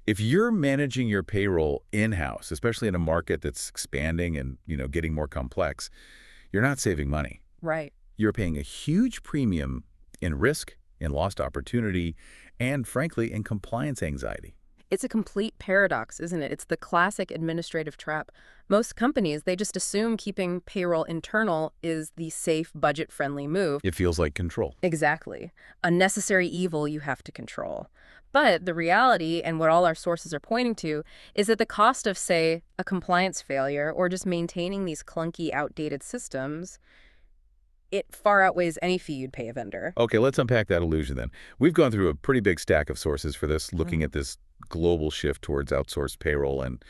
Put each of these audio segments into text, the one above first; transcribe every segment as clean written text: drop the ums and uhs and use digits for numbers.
If you're managing your payroll in-house, especially in a market that's expanding and, getting more complex, you're not saving money. Right. You're paying a huge premium in risk, in lost opportunity, and frankly, in compliance anxiety. It's a complete paradox, isn't it? It's the classic administrative trap. Most companies, they just assume keeping payroll internal is the safe, budget-friendly move. It feels like control. Exactly. A necessary evil you have to control. But the reality, and what all our sources are pointing to, is that the cost of, say, a compliance failure or just maintaining these clunky, outdated systems, it far outweighs any fee you'd pay a vendor. Okay, let's unpack that illusion then. We've gone through a pretty big stack of sources for this, looking at this global shift towards outsourced payroll and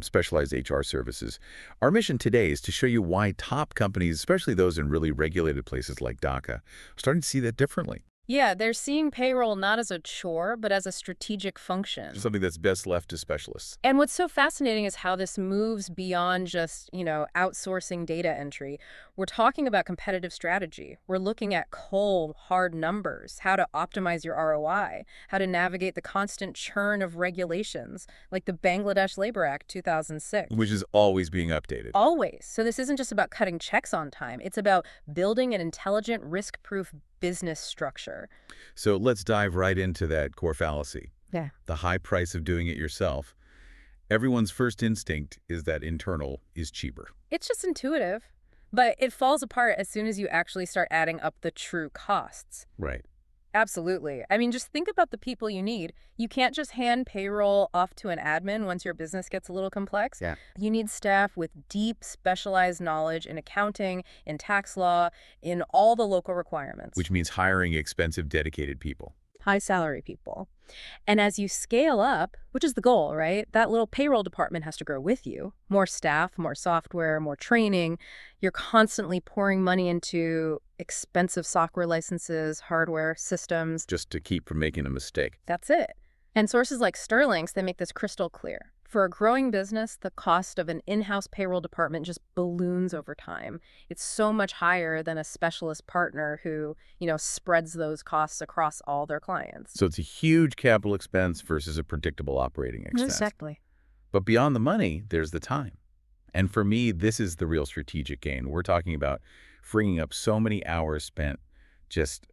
specialized HR services. Our mission today is to show you why top companies, especially those in really regulated places like DACA, are starting to see that differently. Yeah, they're seeing payroll not as a chore, but as a strategic function. Something that's best left to specialists. And what's so fascinating is how this moves beyond just, outsourcing data entry. We're talking about competitive strategy. We're looking at cold, hard numbers, how to optimize your ROI, how to navigate the constant churn of regulations, like the Bangladesh Labor Act 2006. Which is always being updated. Always. So this isn't just about cutting checks on time. It's about building an intelligent, risk-proof business structure. So let's dive right into that core fallacy. Yeah. The high price of doing it yourself. Everyone's first instinct is that internal is cheaper. It's just intuitive, but it falls apart as soon as you actually start adding up the true costs. Right. Absolutely. I mean, just think about the people you need. You can't just hand payroll off to an admin once your business gets a little complex. Yeah. You need staff with deep, specialized knowledge in accounting, in tax law, in all the local requirements. Which means hiring expensive, dedicated people. High salary people. And as you scale up, which is the goal, right? That little payroll department has to grow with you. More staff, more software, more training. You're constantly pouring money into expensive software licenses, hardware, systems. Just to keep from making a mistake. That's it. And sources like Sterling's, they make this crystal clear. For a growing business, the cost of an in-house payroll department just balloons over time. It's so much higher than a specialist partner who, spreads those costs across all their clients. So it's a huge capital expense versus a predictable operating expense. Exactly. But beyond the money, there's the time. And for me, this is the real strategic gain. We're talking about freeing up so many hours spent just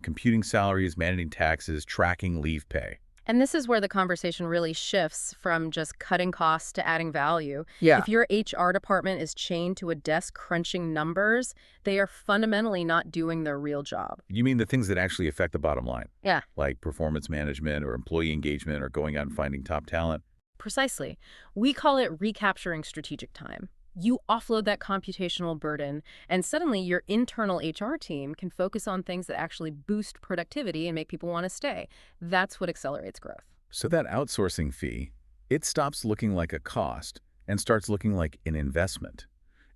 computing salaries, managing taxes, tracking leave pay. And this is where the conversation really shifts from just cutting costs to adding value. Yeah. If your HR department is chained to a desk crunching numbers, they are fundamentally not doing their real job. You mean the things that actually affect the bottom line? Yeah. Like performance management or employee engagement or going out and finding top talent? Precisely. We call it recapturing strategic time. You offload that computational burden, and suddenly your internal HR team can focus on things that actually boost productivity and make people want to stay. That's what accelerates growth. So that outsourcing fee, it stops looking like a cost and starts looking like an investment,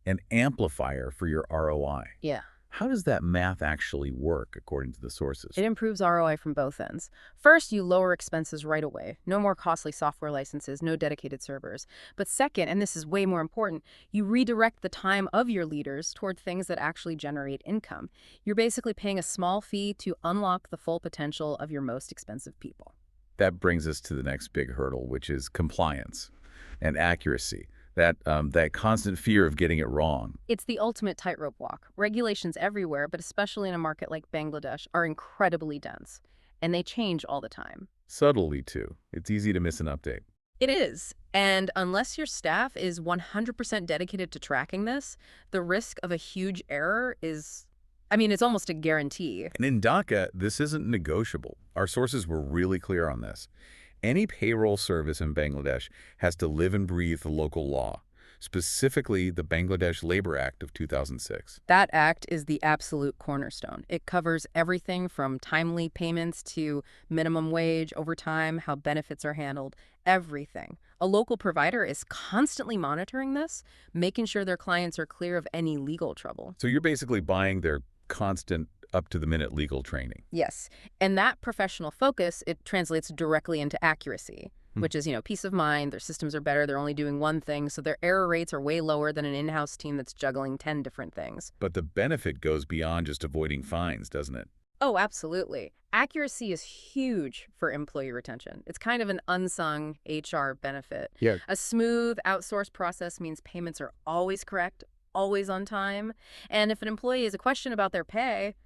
an amplifier for your ROI. Yeah. How does that math actually work according to the sources? It improves ROI from both ends. First, you lower expenses right away. No more costly software licenses, no dedicated servers. But second, and this is way more important, you redirect the time of your leaders toward things that actually generate income. You're basically paying a small fee to unlock the full potential of your most expensive people. That brings us to the next big hurdle, which is compliance and accuracy. That constant fear of getting it wrong. It's the ultimate tightrope walk. Regulations everywhere, but especially in a market like Bangladesh, are incredibly dense, and they change all the time. Subtly, too. It's easy to miss an update. It is. And unless your staff is 100% dedicated to tracking this, the risk of a huge error is, it's almost a guarantee. And in DACA, this isn't negotiable. Our sources were really clear on this. Any payroll service in Bangladesh has to live and breathe the local law, specifically the Bangladesh Labor Act of 2006. That act is the absolute cornerstone. It covers everything from timely payments to minimum wage, overtime, how benefits are handled, everything. A local provider is constantly monitoring this, making sure their clients are clear of any legal trouble. So you're basically buying their constant up-to-the-minute legal training. Yes. And that professional focus, it translates directly into accuracy, which is, peace of mind. Their systems are better. They're only doing one thing. So their error rates are way lower than an in-house team that's juggling 10 different things. But the benefit goes beyond just avoiding fines, doesn't it? Oh, absolutely. Accuracy is huge for employee retention. It's kind of an unsung HR benefit. Yeah. A smooth outsourced process means payments are always correct, always on time. And if an employee has a question about their pay,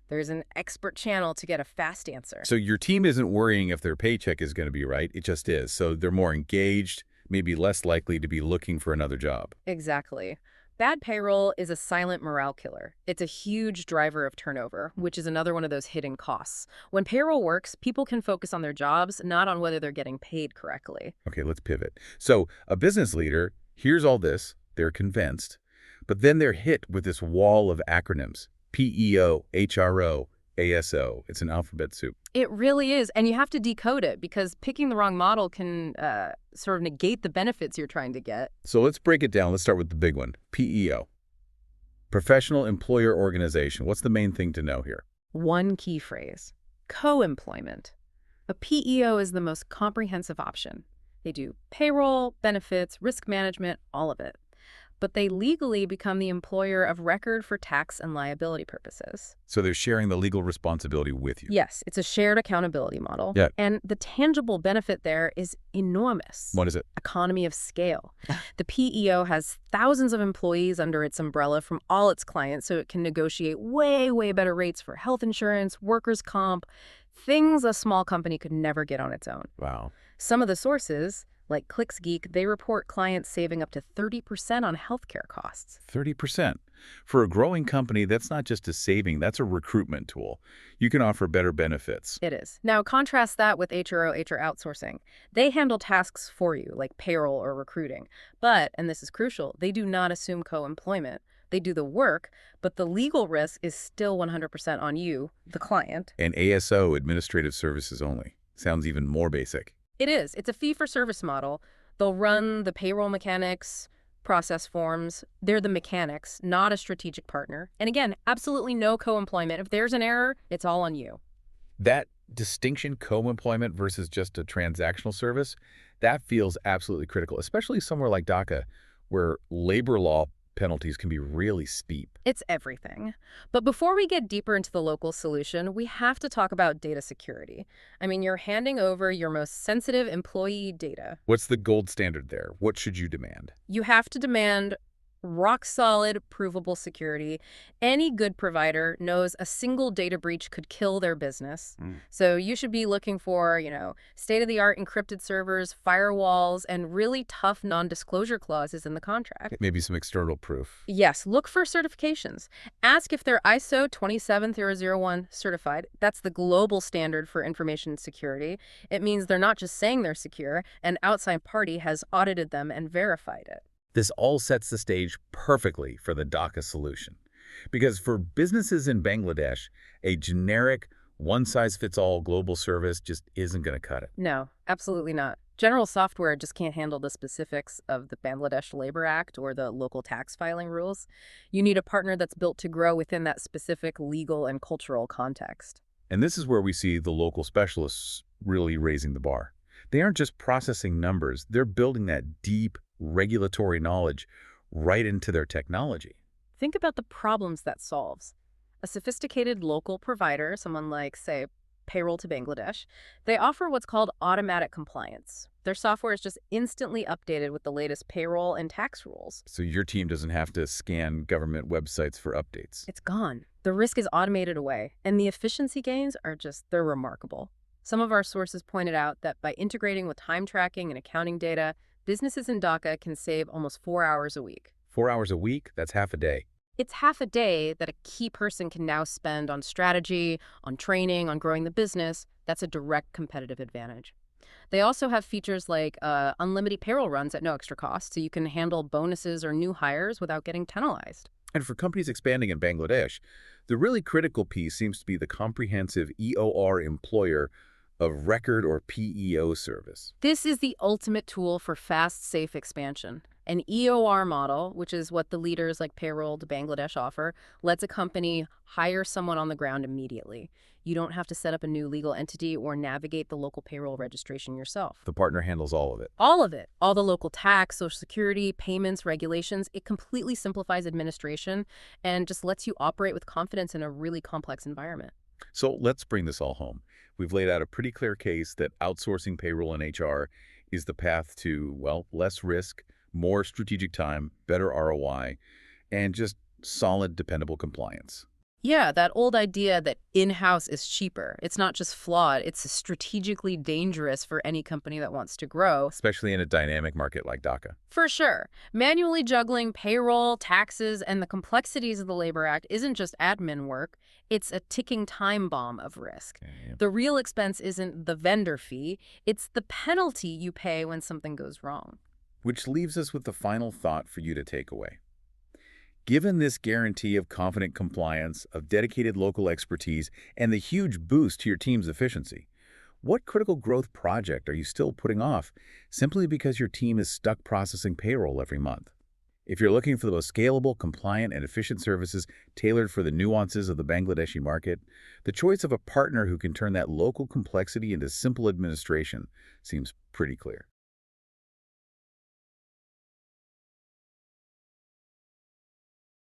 there's an expert channel to get a fast answer. So your team isn't worrying if their paycheck is going to be right. It just is. So they're more engaged, maybe less likely to be looking for another job. Exactly. Bad payroll is a silent morale killer. It's a huge driver of turnover, which is another one of those hidden costs. When payroll works, people can focus on their jobs, not on whether they're getting paid correctly. Okay, let's pivot. So a business leader hears all this, they're convinced, but then they're hit with this wall of acronyms: PEO, HRO, ASO. It's an alphabet soup. It really is, and you have to decode it because picking the wrong model can sort of negate the benefits you're trying to get. So let's break it down. Let's start with the big one, PEO. Professional Employer Organization. What's the main thing to know here? One key phrase: co-employment. A PEO is the most comprehensive option. They do payroll, benefits, risk management, all of it. But they legally become the employer of record for tax and liability purposes. So they're sharing the legal responsibility with you. Yes, it's a shared accountability model. Yeah. And the tangible benefit there is enormous. What is it? Economy of scale. The PEO has thousands of employees under its umbrella from all its clients, so it can negotiate way, way better rates for health insurance, workers' comp, things a small company could never get on its own. Wow. Some of the sources, like ClicksGeek, they report clients saving up to 30% on healthcare costs. 30%. For a growing company, that's not just a saving, that's a recruitment tool. You can offer better benefits. It is. Now, contrast that with HR outsourcing. They handle tasks for you, like payroll or recruiting. But, and this is crucial, they do not assume co-employment. They do the work, but the legal risk is still 100% on you, the client. And ASO, administrative services only. Sounds even more basic. It is. It's a fee-for-service model. They'll run the payroll mechanics, process forms. They're the mechanics, not a strategic partner. And again, absolutely no co-employment. If there's an error, it's all on you. That distinction, co-employment versus just a transactional service, that feels absolutely critical, especially somewhere like DACA, where labor law penalties can be really steep. It's everything. But before we get deeper into the local solution, we have to talk about data security. I mean, you're handing over your most sensitive employee data. What's the gold standard there? What should you demand? You have to demand rock-solid, provable security. Any good provider knows a single data breach could kill their business. So you should be looking for, state-of-the-art encrypted servers, firewalls, and really tough non-disclosure clauses in the contract. Maybe some external proof. Yes, look for certifications. Ask if they're ISO 27001 certified. That's the global standard for information security. It means they're not just saying they're secure. An outside party has audited them and verified it. This all sets the stage perfectly for the DACA solution. Because for businesses in Bangladesh, a generic, one-size-fits-all global service just isn't going to cut it. No, absolutely not. General software just can't handle the specifics of the Bangladesh Labor Act or the local tax filing rules. You need a partner that's built to grow within that specific legal and cultural context. And this is where we see the local specialists really raising the bar. They aren't just processing numbers, they're building that deep regulatory knowledge right into their technology. Think about the problems that solves. A sophisticated local provider, someone like, say, Payroll to Bangladesh, they offer what's called automatic compliance. Their software is just instantly updated with the latest payroll and tax rules. So your team doesn't have to scan government websites for updates. It's gone. The risk is automated away, and the efficiency gains are they're remarkable. Some of our sources pointed out that by integrating with time tracking and accounting data, businesses in Dhaka can save almost 4 hours a week. 4 hours a week? That's half a day. It's half a day that a key person can now spend on strategy, on training, on growing the business. That's a direct competitive advantage. They also have features like unlimited payroll runs at no extra cost, so you can handle bonuses or new hires without getting penalized. And for companies expanding in Bangladesh, the really critical piece seems to be the comprehensive EOR employer of record or PEO service. This is the ultimate tool for fast, safe expansion. An EOR model, which is what the leaders like Payroll to Bangladesh offer, lets a company hire someone on the ground immediately. You don't have to set up a new legal entity or navigate the local payroll registration yourself. The partner handles all of it. All of it. All the local tax, social security, payments, regulations. It completely simplifies administration and just lets you operate with confidence in a really complex environment. So let's bring this all home. We've laid out a pretty clear case that outsourcing payroll and HR is the path to, well, less risk, more strategic time, better ROI, and just solid, dependable compliance. Yeah, that old idea that in-house is cheaper. It's not just flawed, it's strategically dangerous for any company that wants to grow. Especially in a dynamic market like DACA. For sure. Manually juggling payroll, taxes, and the complexities of the Labor Act isn't just admin work, it's a ticking time bomb of risk. Okay. The real expense isn't the vendor fee, it's the penalty you pay when something goes wrong. Which leaves us with the final thought for you to take away. Given this guarantee of confident compliance, of dedicated local expertise, and the huge boost to your team's efficiency, what critical growth project are you still putting off simply because your team is stuck processing payroll every month? If you're looking for the most scalable, compliant, and efficient services tailored for the nuances of the Bangladeshi market, the choice of a partner who can turn that local complexity into simple administration seems pretty clear.